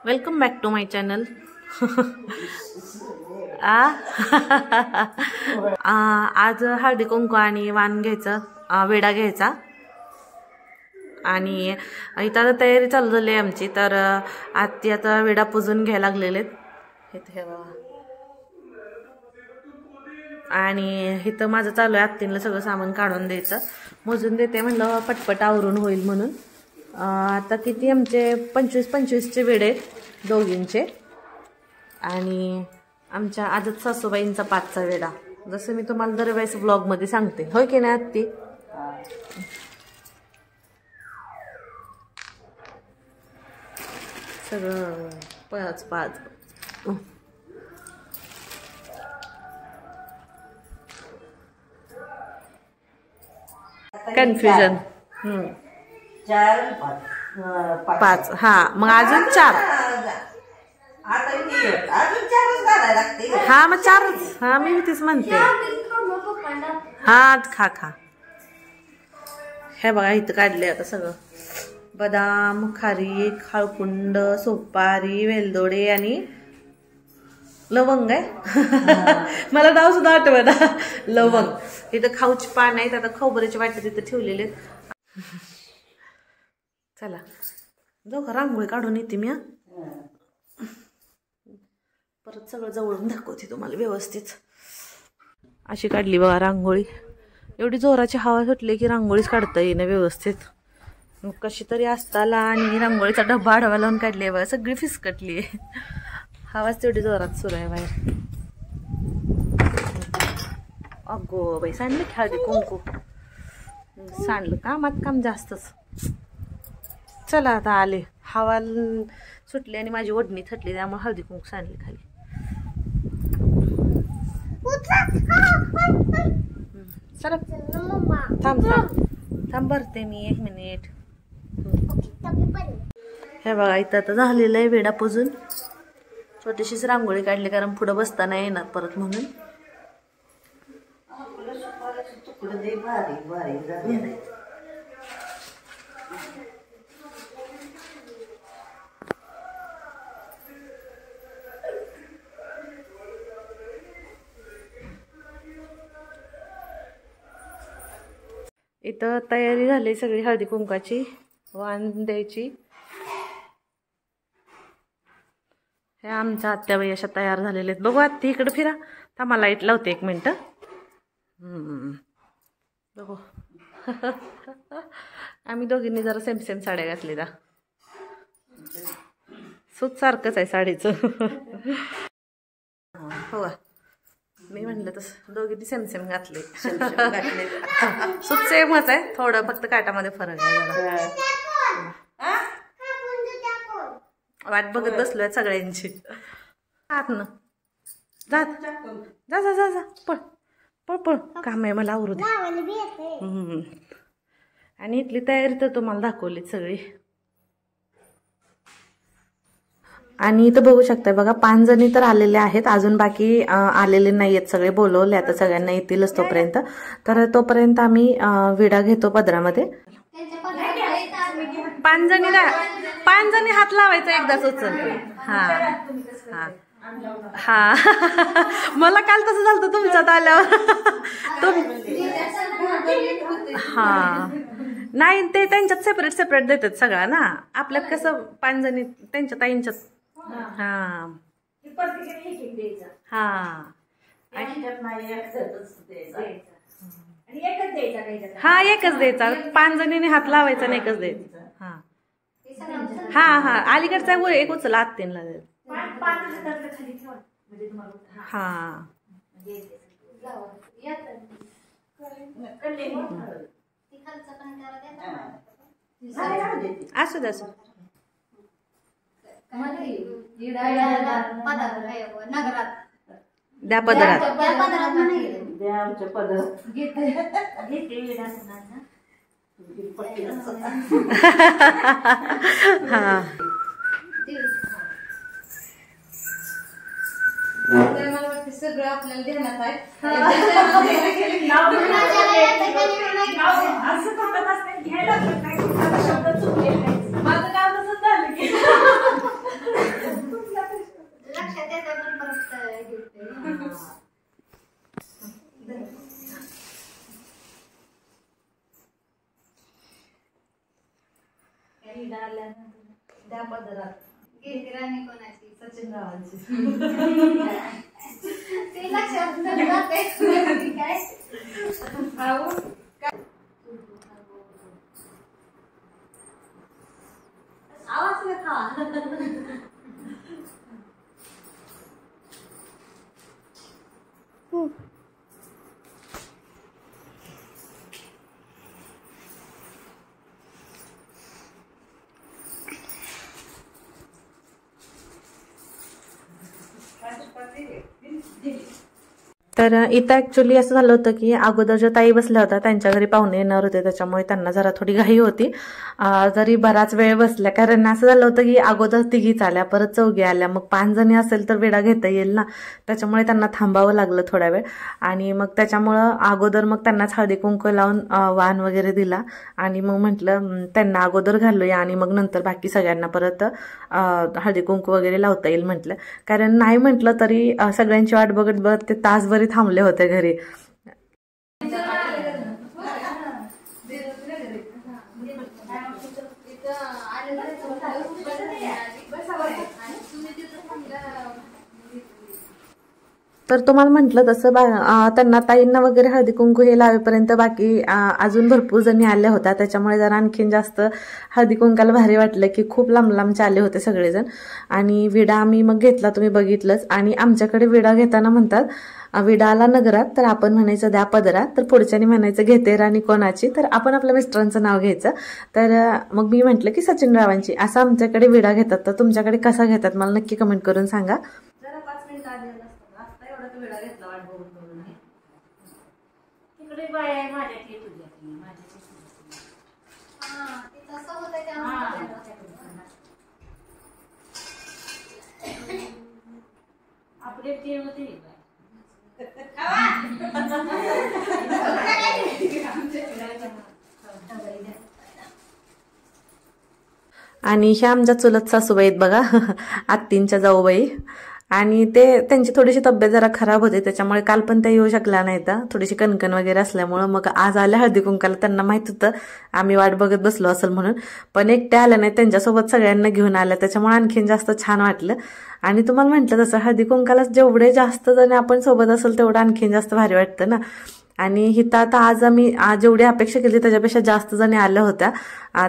Welcome back to my channel. आज हळदी कुंकू आणि वाण घ्यायचा, वेडा घ्यायचा आणि इथं आता तयारी चालू झाली आहे आमची. तर आत्ती आता वेडा पुजून घ्यायला लागलेले आहेत आणि इथं माझं चालू आहे आत्तींना सगळं सामान काढून द्यायचं. मोजून देते म्हणलं पटपट आवरून होईल म्हणून. आता किती आमचे 25-25चे वेडे आहेत दोघींचे आणि आमच्या आजच सासूबाईंचा 5चा वेडा, जसं मी तुम्हाला दरवेळेस ब्लॉगमध्ये सांगते. होय की नाही आत्ती? सगळं 5 कन्फ्युजन. 5 हा, मग अजून 4. हा मग 4च. हा मी तेच म्हणते. हा खा खा. हे बघा इथं काढले आता सगळं. बदाम, खारीक, हळकुंड, सुपारी, वेलदोडे आणि लवंग आहे. मला नाव सुद्धा आठवत. लवंग. इथं खाऊची पान आहेत. आता खोबऱ्याचे वाटे तिथं ठेवलेले. चला जाऊ का, रांगोळी काढून येते मी. परत सगळं जवळून दाखवते तुम्हाला व्यवस्थित. अशी काढली बघा रांगोळी. एवढी जोराची हवा सुटली की रांगोळीच काढता येईना व्यवस्थित. मग कशी तरी असताला आणि रांगोळीचा डब्बा आडवा लावून काढली आहे बघा. सगळी फिसकटली आहे. हवाच तेवढी जोरात सुरू आहे बाहेर. अगो बाई, सांडलं की हळदी कुंकू. सांडलं कामात काम जास्तच. चला आता आले. हवा सुटली आणि माझी ओढणी थटली, त्यामुळे हळदी कुंकू सांडली खाली. चला थांब भरते मी 1 मिनिट. हे बघा इथं आता झालेलं आहे वेडा पुजून. छोटीशीच रांगोळी काढली कारण पुढं बसताना येणार परत म्हणून. इथं तयारी झाली सगळी हळदी कुंकाची, वाण द्यायची. हे आमच्या आत्याबाई अशा तयार झालेले आहेत. बघू आत्ती इकडे फिरा. थांबा लाईट लावते 1 मिनिट. बघू. आम्ही दोघींनी जरा सेम साड्या घातलेल्या. सूत सारखंच आहे साडीचं. हो मी म्हणलं तसं दोघींनी सेम घातले. सूत सेमच आहे, थोडं फक्त काटामध्ये फरक आहे जरा. वाट बघत बसलोय सगळ्यांची. आत ना जा जा जा जा पळ पळ पळ, काम आहे मला आवरू दे. आणि इथली तयारी तर तुम्हाला दाखवली सगळी. आणि इथं बघू शकताय बघा 5 जणी तर आलेले आहेत. अजून बाकी आलेले नाही आहेत. सगळे बोलवले आता, सगळ्यांना येतीलच तोपर्यंत. तर तोपर्यंत आम्ही विडा घेतो पदरामध्ये. 5 जणी हात लावायचा एकदाच उचल. हा हा हा. मला काल तसं झालं तुमच्यात आल्यावर. हा नाही, ते त्यांच्यात सेपरेट देतात सगळा ना. आपल्यात कसं 5 जणी त्यांच्या ताईंच्यात. हा हा हा एकच द्यायचा. 5 जणीने हात लावायचा आणि एकच द्यायचा. हा हा हा अलीकडचा एक उचला आत्तींना. हा असू दे असू द्या पदरात. हा सगळं आपल्याला ध्यानात आहे. त्या पदरात गिरगिराणी कोणाची? सचिन रावांची. ते लक्षात जाते काय भाऊ आवाज नका. तर इथं ॲक्च्युली असं झालं होतं की अगोदर ज्या ताई बसल्या होत्या त्यांच्या घरी पाहुणे येणार होते, त्याच्यामुळे त्यांना जरा थोडी घाई होती. जरी बराच वेळ बसल्या, कारण असं झालं होतं की अगोदर तिघीच आल्या, परत चौघी आल्या, मग 5 जणी असेल तर विडा घेता येईल ना, त्याच्यामुळे त्यांना थांबावं लागलं थोडा वेळ. आणि मग त्याच्यामुळं अगोदर मग त्यांनाच हळदी कुंकू लावून वाण वगैरे दिला. आणि मग म्हटलं त्यांना अगोदर घालूया आणि मग नंतर बाकी सगळ्यांना परत हळदी कुंकू वगैरे लावता येईल म्हटलं. कारण नाही म्हटलं तरी सगळ्यांची वाट बघत बघत ते तासभर थांबले होते घरी. तर तुम्हाला म्हटलं तसं त्यांना ताईंना वगैरे हळदी कुंकू हे लावेपर्यंत बाकी अजून भरपूर जणी आल्या होत्या, त्याच्यामुळे जरा आणखीन जास्त हळदी कुंकाला भारी वाटलं की खूप लांब लांबचे आले होते सगळेजण. आणि विडा आम्ही मग घेतला, तुम्ही बघितलंच. आणि आमच्याकडे विडा घेताना म्हणतात विडा आला नगरात तर आपण म्हणायचं द्या पदरात, तर पुढच्यानी म्हणायचं घेते राणी कोणाची, तर आपण आपल्या मिस्टरांचं नाव घ्यायचं. तर मग मी म्हटलं की सचिन रावांची. असं आमच्याकडे विडा घेतात. तर तुमच्याकडे कसा घेतात मला नक्की कमेंट करून सांगा. जरा 5 मिनिटं आधी आला असता आता एवढा तो विडा घेतला वाट बघून बघून. तिकडे बाय आहे माझ्याची तुझ्याची माझ्याची. हां ते तसं होतं त्यामुळे आपले ते होते. आणि ह्या आमच्या चुलत सासूबाई आहेत बघा, आत्तींच्या जाऊबाई. आणि त्यांची थोडीशी तब्येत जरा खराब होते, त्याच्यामुळे काल पण त्या येऊ शकल्या नाहीत, थोडीशी कणकण वगैरे असल्यामुळं. मग आज आल्या हळदी कुंकाला. त्यांना माहित होतं आम्ही वाट बघत बसलो असेल म्हणून, पण एकट्या आल्या नाही, त्यांच्यासोबत सगळ्यांना घेऊन आल्या, त्याच्यामुळे आणखीन जास्त छान वाटलं. आणि तुम्हाला म्हटलं तसं हळदी कुंकाला जेवढे जास्त जण आपण सोबत असेल तेवढं आणखीन जास्त भारी वाटतं ना. आणि हिथं आता आज आम्ही जेवढी अपेक्षा केली त्याच्यापेक्षा जास्त जणी आल्या होत्या,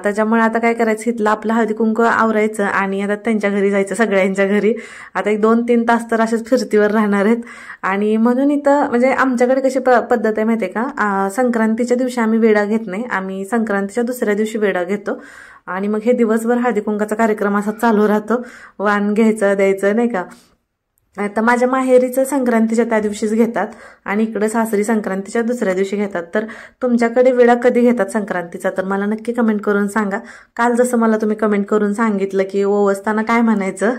त्याच्यामुळे आता काय करायचं, हिथलं आपलं हळदी कुंकू आवरायचं आणि आता त्यांच्या घरी जायचं, सगळ्यांच्या घरी. आता 1-2-3 तास तर असेच फिरतीवर राहणार आहेत. आणि म्हणून इथं म्हणजे आमच्याकडे कशी पद्धत आहे माहिती आहे का, संक्रांतीच्या दिवशी आम्ही वेडा घेत नाही, आम्ही संक्रांतीच्या दुसऱ्या दिवशी वेडा घेतो. आणि मग हे दिवसभर हळदी कुंकाचा कार्यक्रम असा चालू राहतो, वाण घ्यायचं द्यायचं नाही का. आता माझ्या माहेरीचं संक्रांतीच्या त्या दिवशीच घेतात आणि इकडे सासरी संक्रांतीच्या दुसऱ्या दिवशी घेतात. तर तुमच्याकडे विडा कधी घेतात संक्रांतीचा तर मला नक्की कमेंट करून सांगा. काल जसं मला तुम्ही कमेंट करून सांगितलं की ओवसताना काय म्हणायचं,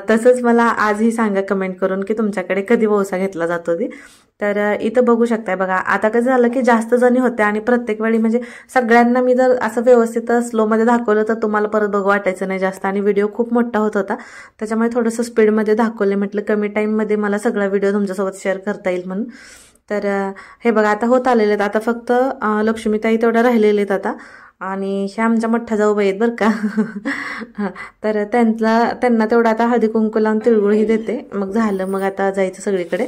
तसंच मला आजही सांगा कमेंट करून की तुमच्याकडे कधी ओवसा घेतला जातो ती. तर इथं बघू शकताय बघा, आता कसं झालं की जास्त जणी होत्या आणि प्रत्येक वेळी म्हणजे सगळ्यांना मी जर असं व्यवस्थित स्लोमध्ये दाखवलं तर तुम्हाला परत बघू वाटायचं नाही जास्त, आणि व्हिडिओ खूप मोठा होत होता, त्याच्यामुळे थोडंसं स्पीडमध्ये दाखवले. म्हटलं कमी टाईममध्ये मला सगळा व्हिडिओ तुमच्यासोबत शेअर करता येईल म्हणून. तर हे बघा आता होत आलेले आहेत, आता फक्त लक्ष्मीताई तेवढ्या राहिलेले आहेत आता. आणि ह्या आमच्या मोठ्या जाऊबाई आहेत बरं का. तर त्यांना तेवढं आता हळदी कुंकू लावून तिळगुळही देते, मग झालं, मग आता जायचं सगळीकडे.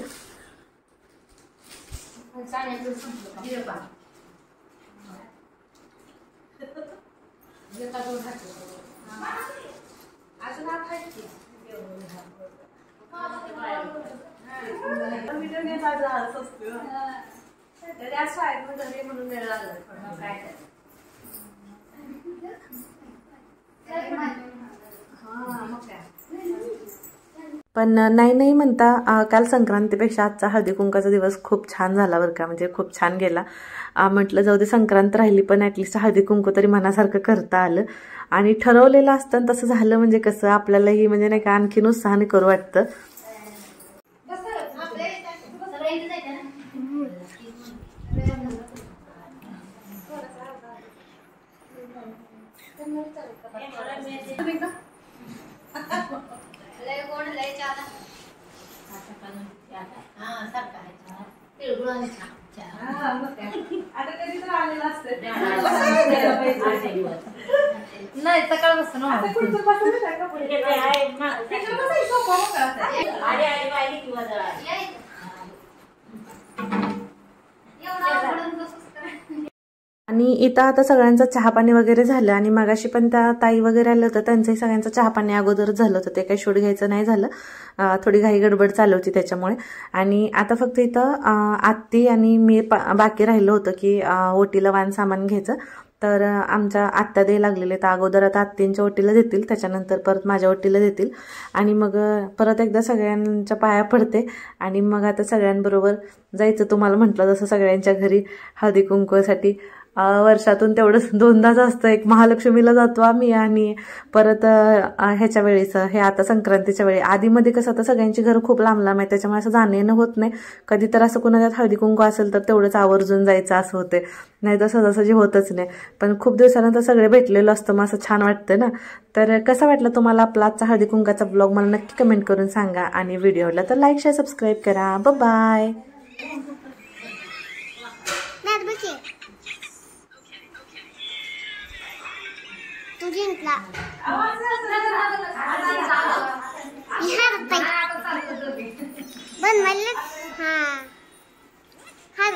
म्हणून वेळ लागला. पण नाही म्हणता काल संक्रांतीपेक्षा आजचा हळदी कुंकाचा दिवस खूप छान झाला बरं का, म्हणजे खूप छान गेला. म्हटलं जाऊ दे संक्रांत राहिली पण ॲटलिस्ट हळदी कुंकू तरी मनासारखं करता आलं. आणि ठरवलेलं असतं तसं झालं म्हणजे कसं आपल्यालाही म्हणजे नाही का आणखीन उत्साहाने करू वाटतं. नाही सकाळपासून आणि इथं आता सगळ्यांचं चहापाणी वगैरे झालं आणि मगाशी पण त्या ताई वगैरे आलं होतं त्यांचंही सगळ्यांचं चहापाणी अगोदर झालं होतं ते काही शूट घ्यायचं नाही झालं थोडी घाई गडबड चालू होती त्याच्यामुळे आणि आता फक्त इथं आत्ती आणि मी बाकी राहिलं होतं की ओटीला वाण सामान घ्यायचं तर आमच्या आत्या द्यायला लागलेले तर अगोदर आता आत्तींच्या ओटीला देतील त्याच्यानंतर परत माझ्या ओटीला देतील आणि मग परत एकदा सगळ्यांच्या पाया पडते आणि मग आता सगळ्यांबरोबर जायचं तुम्हाला म्हटलं जसं सगळ्यांच्या घरी हळदी कुंकवासाठी वर्षातून तेवढंच दोनदाच असतं एक महालक्ष्मीला जातो आम्ही आणि परत ह्याच्या वेळेस हे आता संक्रांतीच्या वेळी आधीमध्ये कसं आता सगळ्यांची घरं खूप लांब लांब आहे त्याच्यामुळे असं जाणं येणं होत नाही कधी तर असं कुणाच्यात हळदी कुंकू असेल तर तेवढंच आवर्जून जायचं असं होते नाही तर सहजासहजी होतच नाही पण खूप दिवसानंतर सगळे भेटलेलं असतं मग असं छान वाटतं ना तर कसं वाटलं तुम्हाला आपला आजचा हळदी कुंकाचा ब्लॉग मला नक्की कमेंट करून सांगा आणि व्हिडिओ आवडला तर लाईक शेअर सबस्क्राईब करा बाय बन मला हा